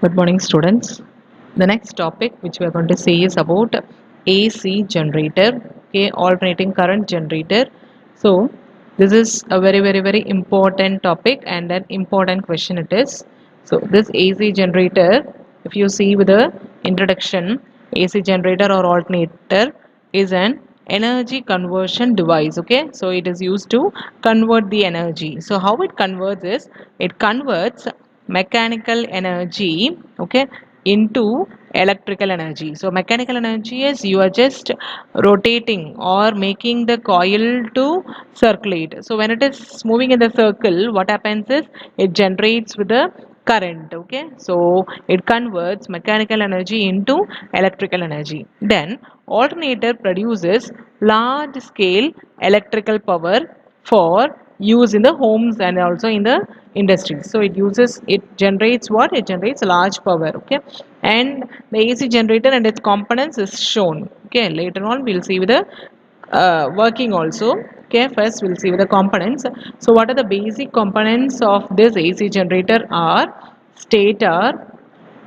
Good morning, students. The next topic which we are going to see is about AC generator, okay, alternating current generator. So, this is a very important topic and an important question it is. So, this AC generator, if you see with the introduction, AC generator or alternator is an energy conversion device, okay. So, it is used to convert the energy. So, how it converts is it converts mechanical energy, okay, into electrical energy. So mechanical energy is you are just rotating or making the coil to circulate. So when it is moving in the circle, what happens is it generates with the current, okay. So it converts mechanical energy into electrical energy. Then alternator produces large scale electrical power for use in the homes and also in the industries. So it generates what? It generates large power, okay. And the AC generator and its components is shown, okay. Later on we'll see with the working also, okay. First we'll see with the components. So what are the basic components of this AC generator are stator,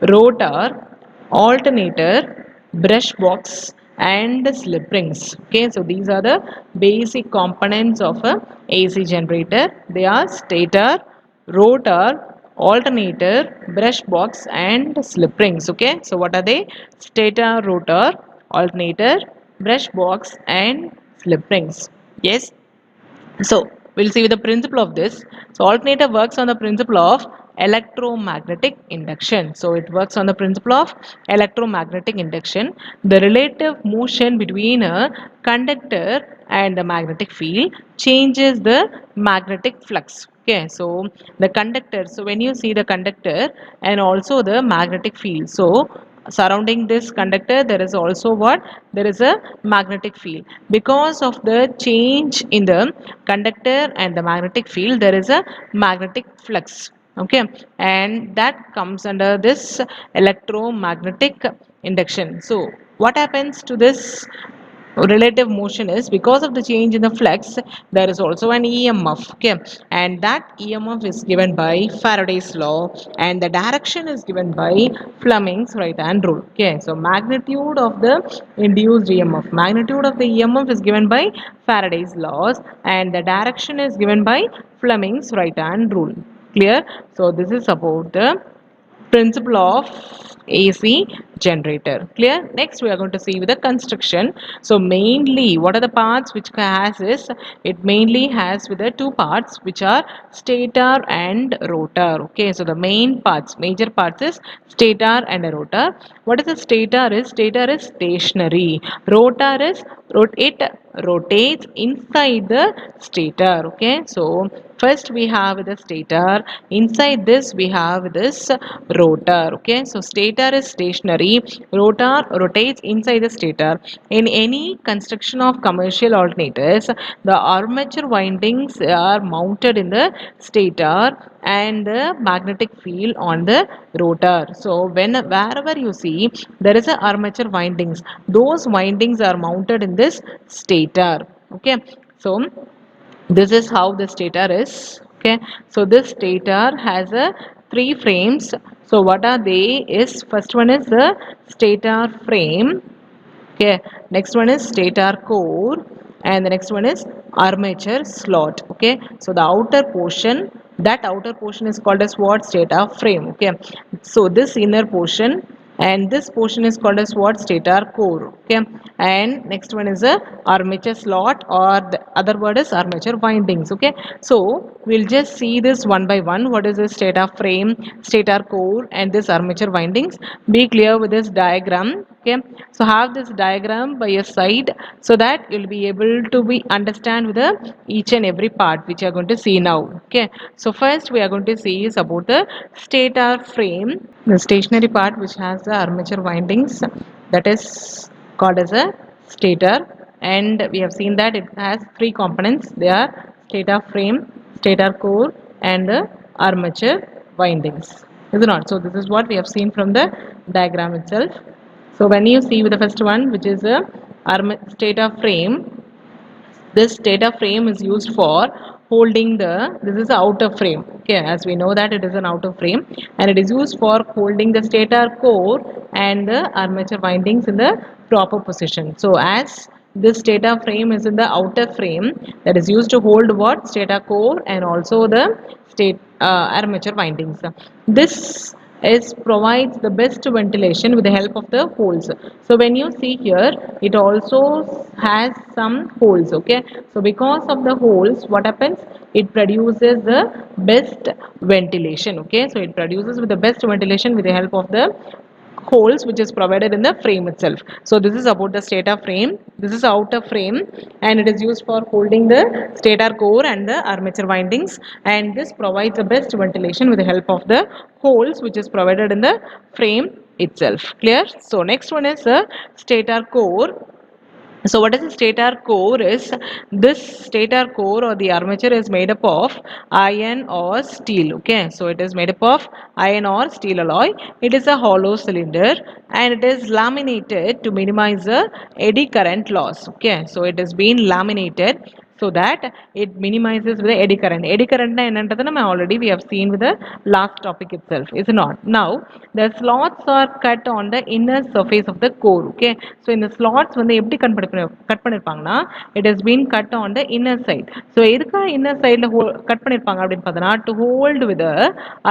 rotor, alternator, brush box and slip rings, okay. So these are the basic components of a AC generator. They are stator, rotor, alternator, brush box and slip rings, okay. So what are they? Stator, rotor, alternator, brush box and slip rings. Yes. So we'll see with the principle of this. So alternator works on the principle of electromagnetic induction. So it works on the principle of electromagnetic induction. The relative motion between a conductor and the magnetic field changes the magnetic flux. Okay, so the conductor. So when you see the conductor and also the magnetic field. So surrounding this conductor there is also what? There is a magnetic field. Because of the change in the conductor and the magnetic field there is a magnetic flux, okay, and that comes under this electromagnetic induction. So what happens to this relative motion is because of the change in the flux there is also an EMF, okay, and that EMF is given by Faraday's law and the direction is given by Fleming's right hand rule, okay. So magnitude of the induced magnitude of the EMF is given by Faraday's laws and the direction is given by Fleming's right hand rule. Clear? So this is about the principle of AC generator. Clear? Next we are going to see with the construction. So mainly what are the parts which has is it mainly has with the two parts which are stator and rotor. Okay, so the main parts, major parts is stator and a rotor. What is the stator is? Stator is stationary. Rotor is it rotates inside the stator, okay. So first we have the stator, inside this we have this rotor, okay. So stator is stationary, rotor rotates inside the stator. In any construction of commercial alternators the armature windings are mounted in the stator and the magnetic field on the rotor. So wherever you see there is a armature windings, those windings are mounted in this stator, okay. So this is how the stator is, okay. So this stator has a three frames. So what are they is first one is the stator frame, okay. Next one is stator core and the next one is armature slot, okay. So the outer portion, that outer portion is called as what? Stator frame, okay. So this inner portion and this portion is called as what? Stator core, okay. And next one is a armature slot or the other word is armature windings, okay. So we'll just see this one by one. What is the stator frame, stator core and this armature windings? Be clear with this diagram, okay. So have this diagram by your side so that you'll be able to be understand with the each and every part which you are going to see now, okay. So first we are going to see is about the stator frame, the stationary part which has the armature windings, that is called as a stator, and we have seen that it has three components. They are stator frame, stator core and the armature windings, is it not? So this is what we have seen from the diagram itself. So when you see with the first one which is a stator frame, this stator frame is used for holding this is the outer frame. Okay, as we know that it is an outer frame, and it is used for holding the stator core and the armature windings in the proper position. So as this stator frame is in the outer frame, that is used to hold what stator core and also the state armature windings. This is provides the best ventilation with the help of the holes. So when you see here, it also has some holes. Okay, so because of the holes, what happens, it produces the best ventilation. Okay, so it produces with the best ventilation with the help of the holes which is provided in the frame itself. So this is about the stator frame, this is outer frame, and it is used for holding the stator core and the armature windings, and this provides the best ventilation with the help of the holes which is provided in the frame itself. Clear? So next one is the stator core. So what is the stator core is, this stator core or the armature is made up of iron or steel. Okay, so it is made up of iron or steel alloy. It is a hollow cylinder and it is laminated to minimize the eddy current loss. Okay, so it is being laminated so that it minimizes with the eddy current. Eddy current na ennaன்றதை நம்ம already we have seen with the last topic itself, is it not? Now the slots are cut on the inner surface of the core. Okay, so in the slots வந்து எப்படி cut பண்ணிருப்பாங்கன்னா, it has been cut on the inner side. So எதுக்காக inner sideல cut பண்ணிருப்பாங்க அப்படின்னு பார்த்தோன்னா, to hold with the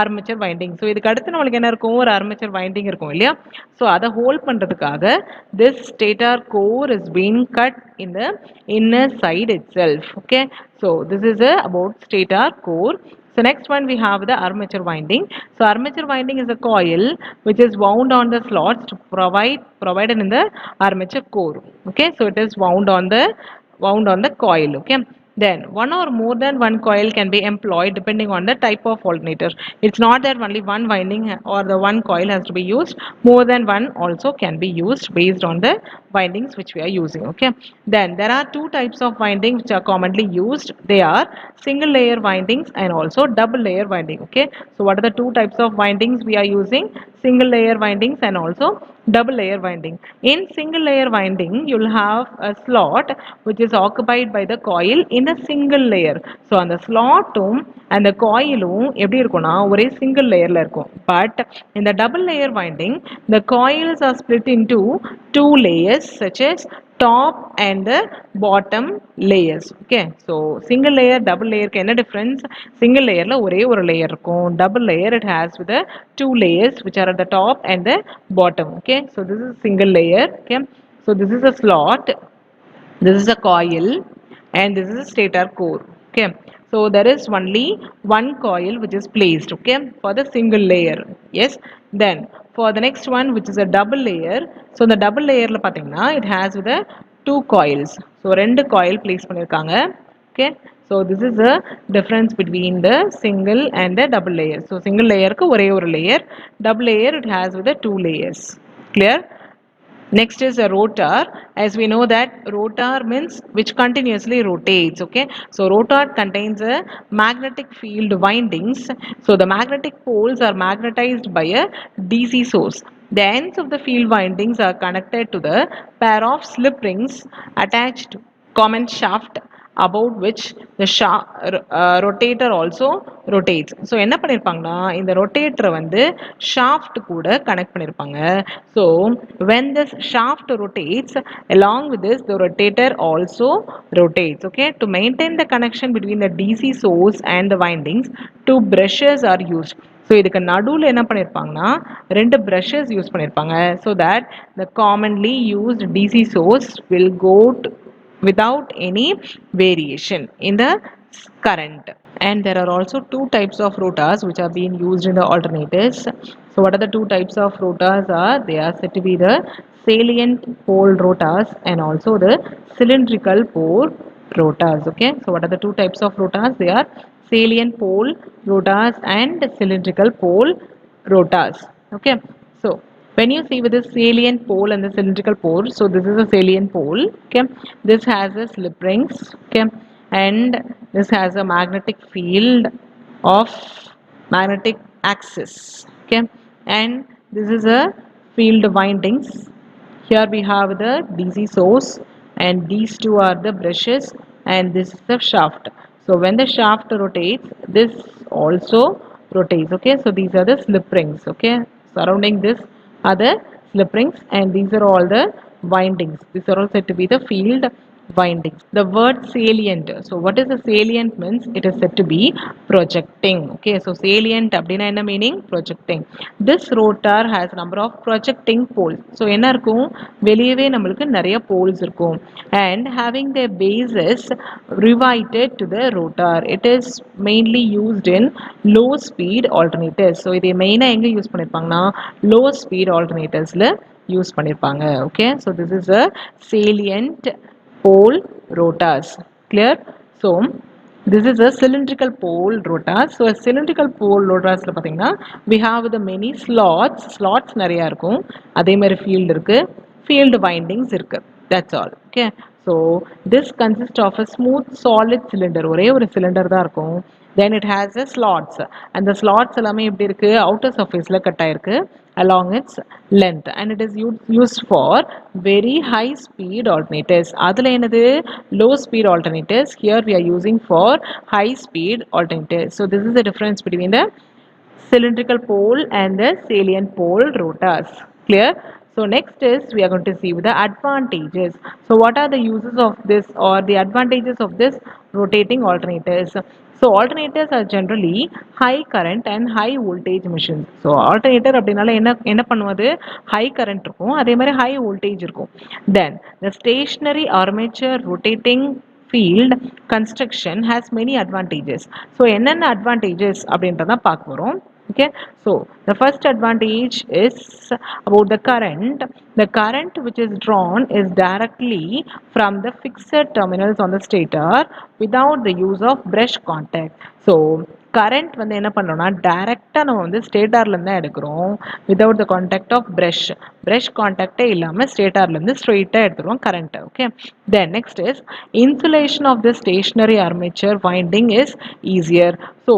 armature winding. So இதுக்கு அடுத்து நம்மளுக்கு என்ன இருக்கும், ஒரு armature winding இருக்கும் இல்லையா, so அதை ஹோல்ட் பண்றதுக்காக this stator core is being cut in the inner side itself. Okay, so this is about stator core. So next one we have the armature winding. So armature winding is a coil which is wound on the slots to provided in the armature core. Okay, so it is wound on the coil. Okay, then one or more than one coil can be employed depending on the type of alternator. It's not that only one winding or the one coil has to be used, more than one also can be used based on the windings which we are using. Okay, then there are two types of windings which are commonly used. They are single layer windings and also double layer winding. Okay, so what are the two types of windings we are using? Single layer windings and also double layer winding. In single layer winding, you'll have a slot which is occupied by the coil in a single layer. So அந்த ஸ்லாட்டும் அந்த காயிலும் எப்படி இருக்கும்னா ஒரே single லேயர்ல இருக்கும். But in the double layer winding, the coils are split into two layers such as top and the bottom layers. Okay, so single layer double layer க்கு என்ன difference? Single layerல ஒரே ஒரு layer இருக்கும். Double layer it has with the two layers which are at the top and the bottom. Okay, so this is single layer. Okay, so this is a slot, this is a coil, and this is a stator core. Okay, so there is only one coil which is placed, okay, for the single layer. Yes, then for the next one which is a double layer, so the double layer la pathina it has with the two coils, so rendu coil place பண்ணிருக்காங்க. Okay, so this is the difference between the single and the double layer. So single layer க்கு ஒரே ஒரு layer, double layer it has with the two layers. Clear? Next is a rotor. As we know that rotor means which continuously rotates. Okay, so rotor contains a magnetic field windings. So the magnetic poles are magnetized by a DC source. The ends of the field windings are connected to the pair of slip rings attached to common shaft about which the rotator also rotates. So என்ன பண்ணிருப்பாங்கன்னா இந்த rotator வந்து shaft கூட connect பண்ணிருப்பாங்க. So when this shaft rotates, along with this the rotator also rotates. Okay, to maintain the connection between the DC source and the windings, two brushes are used. So இதுக்கு நடுவில் என்ன பண்ணியிருப்பாங்கன்னா ரெண்டு brushes use பண்ணியிருப்பாங்க, so that the commonly used DC source will go without any variation in the current. And there are also two types of rotors which are being used in the alternators. So what are the two types of rotors are? They are said to be the salient pole rotors and also the cylindrical pole rotors. Okay, so what are the two types of rotors? They are salient pole rotors and cylindrical pole rotors. Okay, so when you see with the salient pole and the cylindrical pole, so this is a salient pole. Okay, this has a slip rings. Okay, and this has a magnetic field of magnetic axis. Okay, and this is a field windings. Here we have the DC source and these two are the brushes and this is the shaft. So when the shaft rotates, this also rotates. Okay, so these are the slip rings. Okay, surrounding this are the slip rings, and these are all the windings. These are all said to be the field windings. The word salient. So what is the salient means? It is said to be projecting. Okay, so salient அப்படினா என்ன meaning? Projecting. This rotor has number of projecting poles. So என்ன இருக்கும்? வெளியவே நம்மளுக்கு நிறைய poles இருக்கும். And having their bases riveted to the rotor. It is mainly used in low speed alternators. So இதை மெயினா எங்க யூஸ் பண்ணிருப்பாங்கன்னா low speed alternatorsல யூஸ் பண்ணிருப்பாங்க. Okay, so this is a salient pole rotors. Clear? So this is a cylindrical pole rotor. So a cylindrical pole rotors we have the many slots நிறைய இருக்கும். அதே மாதிரி field இருக்கு, field windings இருக்கு. That's all. Okay, so this consists of a smooth solid cylinder. ஒரே ஒரு cylinder தான் இருக்கும். Then it has a slots, and the slots எல்லாமே எப்படி இருக்கு, outer surfaceல கட் ஆயிருக்கு along its length, and it is used for very high speed alternators. அதுல என்னது low speed alternators, here we are using for high speed alternators. So this is the difference between the cylindrical pole and the salient pole rotors. Clear? So next is we are going to see the advantages. So what are the uses of this, or the advantages of this rotating alternators? So alternators are generally high current and high voltage machines. So alternator அப்படினால என்ன பண்ணுவது, high current இருக்கும், அதே மாதிரி high voltage இருக்கும். Then the stationary armature rotating field construction has many advantages. So என்னென்ன advantages அப்படின்றத பார்க்க போறோம். Okay, so the first advantage is about the current. The current which is drawn is directly from the fixed terminals on the stator without the use of brush contact. So current வந்து என்ன பண்றோம்னா டைரக்டா நம்ம வந்து ஸ்டேட்டர்ல இருந்து தான் எடுக்கிறோம், without the contact of brush contact இல்லாம ஸ்டேட்டர்ல இருந்து ஸ்ட்ரெயிட்டா எடுத்துருவோம் current. Okay, then next is insulation of the stationary armature winding is easier. So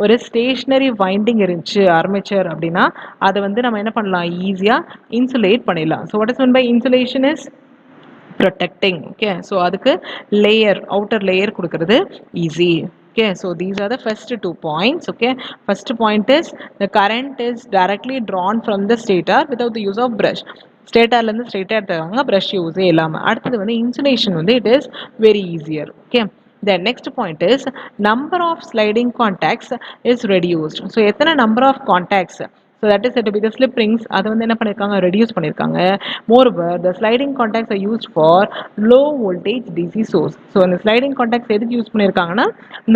ஒரு ஸ்டேஷனரி வைண்டிங் இருந்துச்சு ஆர்மேச்சர் அப்படின்னா அதை வந்து நம்ம என்ன பண்ணலாம், ஈஸியா இன்சுலேட் பண்ணிடலாம். So what is mean by insulation is protecting. Okay, so அதுக்கு layer, outer layer கொடுக்கிறது easy. Okay, so these are the first 2 points. Okay, first point is the current is directly drawn from the stator without the use of brush. ஸ்டேட்டர்ல இருந்து ஸ்ட்ரெயிட்டா எடுத்துறாங்க, brush யூஸே இல்லாம. அடுத்தது வந்து insulation வந்து it is very easier. Okay, the next point is number of sliding contacts is reduced. So எத்தனை number of contacts, so that is said to be the slip rings, அதை வந்து என்ன பண்ணிருக்காங்க, reduce பண்ணிருக்காங்க. Moreover, the sliding contacts are used for low voltage DC source. So இந்த sliding contacts எதுக்கு use பண்ணிருக்காங்கன்னா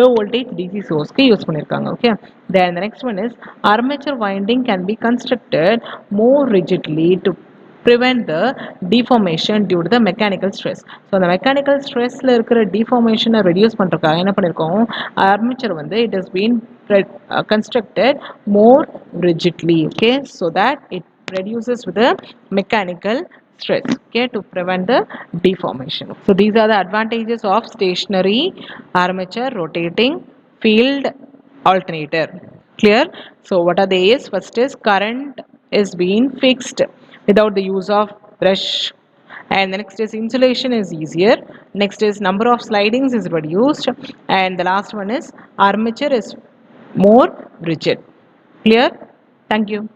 low voltage DC source க்கு use பண்ணிருக்காங்க. Okay, then the next one is armature winding can be constructed more rigidly to prevent the deformation due to the mechanical stress. So the mechanical stressல இருக்கிற deformation reduce பண்றதுக்காக என்ன பண்ணிருக்கோம், armature வந்து it has been constructed more rigidly. Okay, so that it reduces with the mechanical stress, okay, to prevent the deformation. So these are the advantages of stationary armature rotating field alternator. Clear? So what are they is, first is current is being fixed without the use of brush, and the next is insulation is easier, next is number of slidings is reduced, and the last one is armature is more rigid. Clear? Thank you.